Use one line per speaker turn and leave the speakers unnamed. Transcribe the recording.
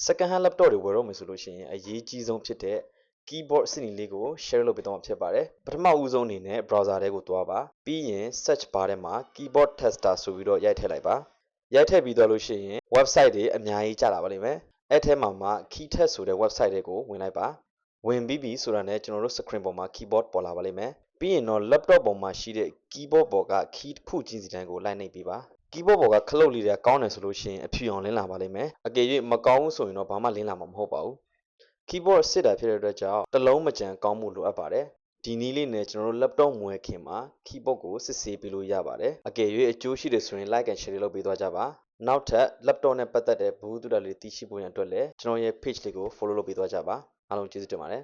second hand laptop တွေဝယ်တော့မယ်ဆိုလို့ရှိရင်အရေးကြီးဆုံးဖြစ်တဲ့ keyboard စနစ်လေးကို share လုပ်ပေးတော့မှာဖြစ်ပါတယ်ပထမဦးဆုံးအနေနဲ့ browser တွေကိုသွားပါပြီးရင် search bar ထဲမှာ keyboard tester ဆိုပြီးတော့ရိုက်ထည့်လိုက်ပါရိုက်ထည့်ပြီးတော့လို့ရှိရင် website တွေအများကြီးကြာလာပါလိမ့်မယ်အဲ့ထဲမှာ keytest ဆိုတဲ့ website တွေကိုဝင်လိုက်ပါဝင်ပြီးပြီဆိုတာနဲ့ကျွန်တော်တို့ screen ပေါ်မှာ keyboard ပေါ်လာပါလိမ့်မယ်ပြီးရင်တော့ laptop ပေါ်မှာရှိတဲ့ keyboard ပေါ်က key တစ်ခုချင်းစီတိုင်းကိုလိုက်နှိပ်ပေးပါ keyboard ပေါ်ကခလုတ်လေးတွေကကောင်းတယ်ဆိုလို့ရှိရင်အဖြူအောင်လင်းလာပါလိမ့်မယ်အကယ်၍မကောင်းဘူးဆိုရင်တော့ဘာမှလင်းလာမှာမဟုတ်ပါဘူး keyboard စစ်တာဖြစ်တဲ့အတွက်ကြောင့်တစ်လုံးမကြံကောင်းမှုလိုအပ်ပါတယ်ဒီနည်းလေးနဲ့ကျွန်တော်တို့ laptop မွေးခင်မှာ keyboard ကိုစစ်ဆေးပေးလို့ရပါတယ်အကယ်၍အကျိုးရှိတယ်ဆိုရင် like and share လုပ်ပေးသွားကြပါနောက်ထပ် laptop နဲ့ပတ်သက်တဲ့ဘူးတူတာလေးသိရှိဖို့ရန်အတွက်လည်းကျွန်တော်ရဲ့ page လေးကို follow လုပ်ပေးသွားကြပါအားလုံးကျေးဇူးတင်ပါတယ်